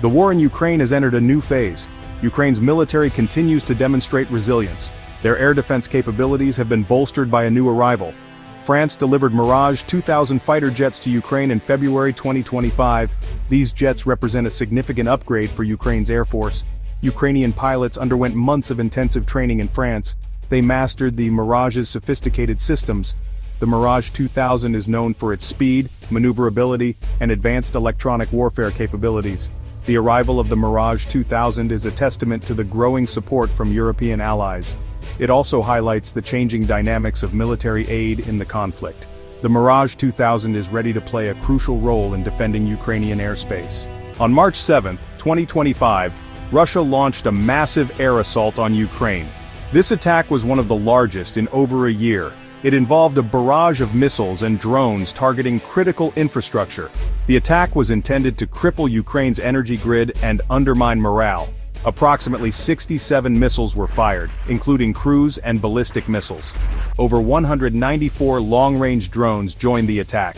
The war in Ukraine has entered a new phase. Ukraine's military continues to demonstrate resilience. Their air defense capabilities have been bolstered by a new arrival. France delivered Mirage 2000 fighter jets to Ukraine in February 2025. These jets represent a significant upgrade for Ukraine's Air Force. Ukrainian pilots underwent months of intensive training in France. They mastered the Mirage's sophisticated systems. The Mirage 2000 is known for its speed, maneuverability, and advanced electronic warfare capabilities. The arrival of the Mirage 2000 is a testament to the growing support from European allies. It also highlights the changing dynamics of military aid in the conflict. The Mirage 2000 is ready to play a crucial role in defending Ukrainian airspace. On March 7, 2025, Russia launched a massive air assault on Ukraine. This attack was one of the largest in over a year. It involved a barrage of missiles and drones targeting critical infrastructure. The attack was intended to cripple Ukraine's energy grid and undermine morale. Approximately 67 missiles were fired, including cruise and ballistic missiles. Over 194 long-range drones joined the attack.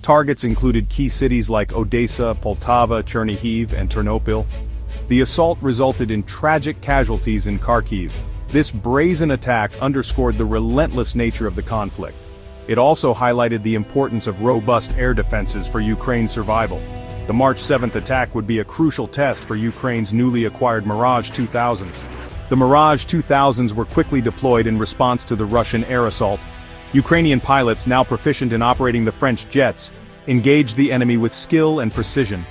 Targets included key cities like Odessa, Poltava, Chernihiv, and Ternopil. The assault resulted in tragic casualties in Kharkiv. This brazen attack underscored the relentless nature of the conflict. It also highlighted the importance of robust air defenses for Ukraine's survival. The March 7th attack would be a crucial test for Ukraine's newly acquired Mirage 2000s. The Mirage 2000s were quickly deployed in response to the Russian air assault. Ukrainian pilots, now proficient in operating the French jets, engaged the enemy with skill and precision.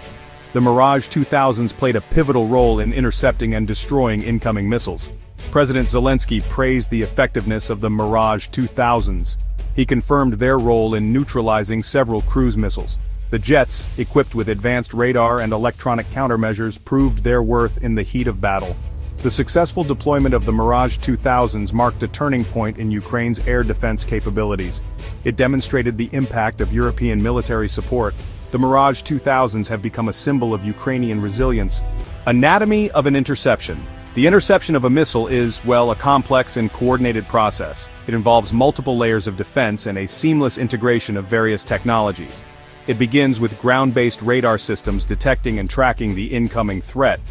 The Mirage 2000s played a pivotal role in intercepting and destroying incoming missiles. President Zelensky praised the effectiveness of the Mirage 2000s. He confirmed their role in neutralizing several cruise missiles. The jets, equipped with advanced radar and electronic countermeasures, proved their worth in the heat of battle. The successful deployment of the Mirage 2000s marked a turning point in Ukraine's air defense capabilities. It demonstrated the impact of European military support. The Mirage 2000s have become a symbol of Ukrainian resilience. Anatomy of an interception. The interception of a missile is, well, a complex and coordinated process. It involves multiple layers of defense and a seamless integration of various technologies. It begins with ground-based radar systems detecting and tracking the incoming threat.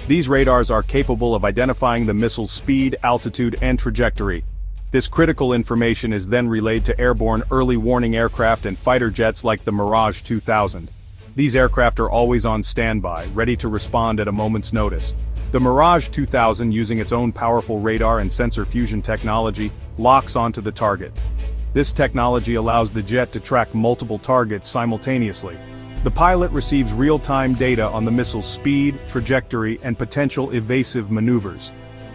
These radars are capable of identifying the missile's speed, altitude, and trajectory. This critical information is then relayed to airborne early warning aircraft and fighter jets like the Mirage 2000. These aircraft are always on standby, ready to respond at a moment's notice. The Mirage 2000, using its own powerful radar and sensor fusion technology, locks onto the target. This technology allows the jet to track multiple targets simultaneously. The pilot receives real-time data on the missile's speed, trajectory, and potential evasive maneuvers.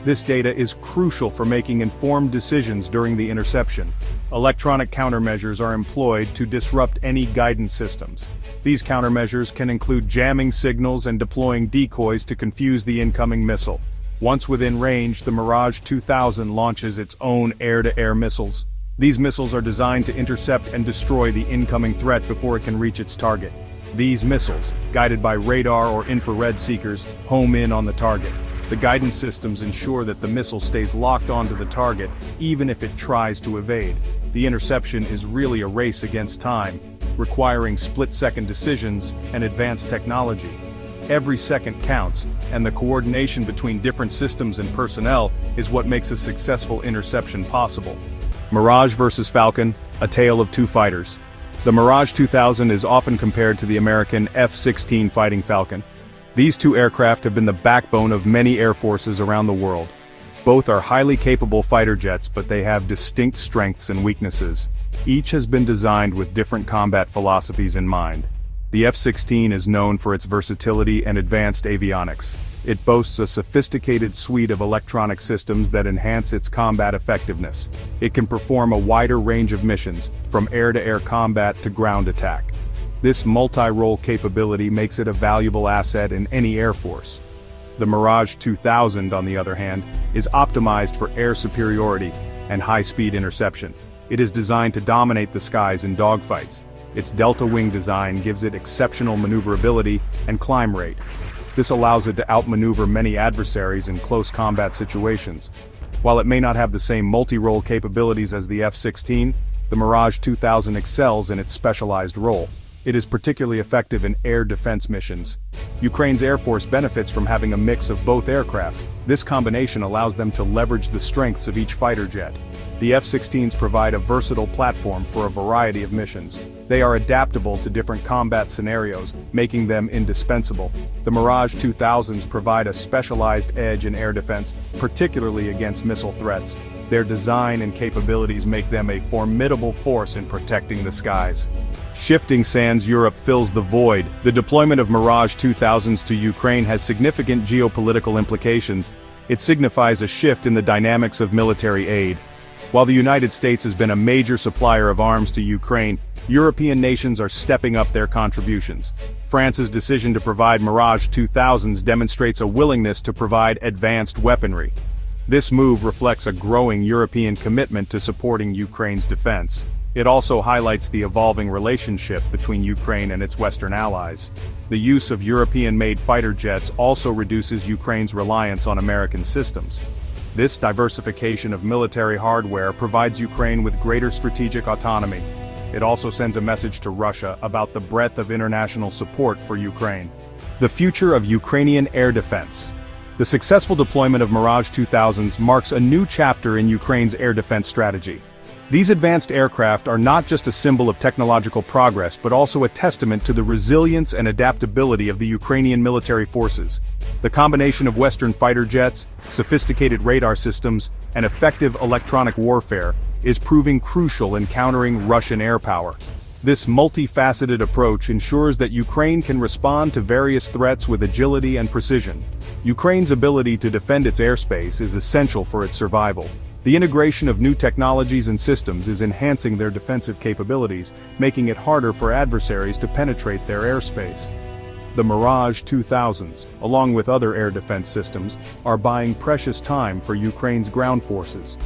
This data is crucial for making informed decisions during the interception. Electronic countermeasures are employed to disrupt any guidance systems. These countermeasures can include jamming signals and deploying decoys to confuse the incoming missile. Once within range, the Mirage 2000 launches its own air-to-air missiles. These missiles are designed to intercept and destroy the incoming threat before it can reach its target. These missiles, guided by radar or infrared seekers, home in on the target. The guidance systems ensure that the missile stays locked onto the target, even if it tries to evade. The interception is really a race against time, requiring split-second decisions and advanced technology. Every second counts, and the coordination between different systems and personnel is what makes a successful interception possible. Mirage versus Falcon, a tale of two fighters. The Mirage 2000 is often compared to the American F-16 Fighting Falcon. These two aircraft have been the backbone of many air forces around the world. Both are highly capable fighter jets, but they have distinct strengths and weaknesses. Each has been designed with different combat philosophies in mind. The F-16 is known for its versatility and advanced avionics. It boasts a sophisticated suite of electronic systems that enhance its combat effectiveness. It can perform a wider range of missions, from air-to-air combat to ground attack. This multi-role capability makes it a valuable asset in any air force. The Mirage 2000, on the other hand, is optimized for air superiority and high-speed interception. It is designed to dominate the skies in dogfights. Its delta wing design gives it exceptional maneuverability and climb rate. This allows it to outmaneuver many adversaries in close combat situations. While it may not have the same multi-role capabilities as the F-16, the Mirage 2000 excels in its specialized role. It is particularly effective in air defense missions. Ukraine's Air Force benefits from having a mix of both aircraft. This combination allows them to leverage the strengths of each fighter jet. The F-16s provide a versatile platform for a variety of missions. They are adaptable to different combat scenarios, making them indispensable. The Mirage 2000s provide a specialized edge in air defense, particularly against missile threats. Their design and capabilities make them a formidable force in protecting the skies. Shifting sands Europe fills the void. The deployment of Mirage 2000s to Ukraine has significant geopolitical implications. It signifies a shift in the dynamics of military aid. While the United States has been a major supplier of arms to Ukraine, European nations are stepping up their contributions. France's decision to provide Mirage 2000s demonstrates a willingness to provide advanced weaponry. This move reflects a growing European commitment to supporting Ukraine's defense. It also highlights the evolving relationship between Ukraine and its Western allies. The use of European-made fighter jets also reduces Ukraine's reliance on American systems. This diversification of military hardware provides Ukraine with greater strategic autonomy. It also sends a message to Russia about the breadth of international support for Ukraine. The future of Ukrainian air defense. The successful deployment of Mirage 2000s marks a new chapter in Ukraine's air defense strategy. These advanced aircraft are not just a symbol of technological progress but also a testament to the resilience and adaptability of the Ukrainian military forces. The combination of Western fighter jets, sophisticated radar systems, and effective electronic warfare is proving crucial in countering Russian air power. This multifaceted approach ensures that Ukraine can respond to various threats with agility and precision. Ukraine's ability to defend its airspace is essential for its survival. The integration of new technologies and systems is enhancing their defensive capabilities, making it harder for adversaries to penetrate their airspace. The Mirage 2000s, along with other air defense systems, are buying precious time for Ukraine's ground forces.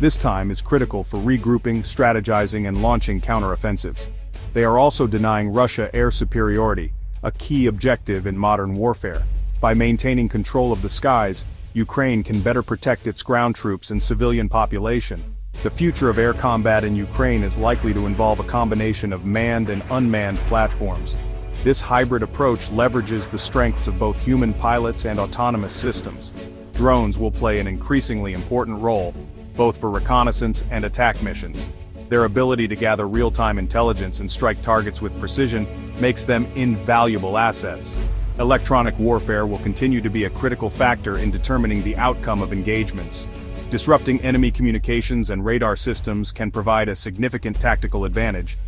This time is critical for regrouping, strategizing, and launching counteroffensives. They are also denying Russia air superiority, a key objective in modern warfare. By maintaining control of the skies, Ukraine can better protect its ground troops and civilian population. The future of air combat in Ukraine is likely to involve a combination of manned and unmanned platforms. This hybrid approach leverages the strengths of both human pilots and autonomous systems. Drones will play an increasingly important role, both for reconnaissance and attack missions. Their ability to gather real-time intelligence and strike targets with precision makes them invaluable assets. Electronic warfare will continue to be a critical factor in determining the outcome of engagements. Disrupting enemy communications and radar systems can provide a significant tactical advantage.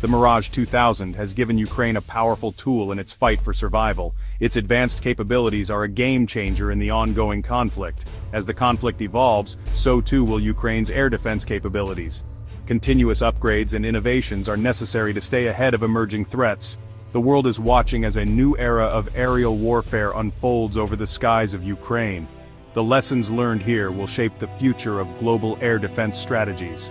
The Mirage 2000 has given Ukraine a powerful tool in its fight for survival. Its advanced capabilities are a game-changer in the ongoing conflict. As the conflict evolves, so too will Ukraine's air defense capabilities. Continuous upgrades and innovations are necessary to stay ahead of emerging threats. The world is watching as a new era of aerial warfare unfolds over the skies of Ukraine. The lessons learned here will shape the future of global air defense strategies.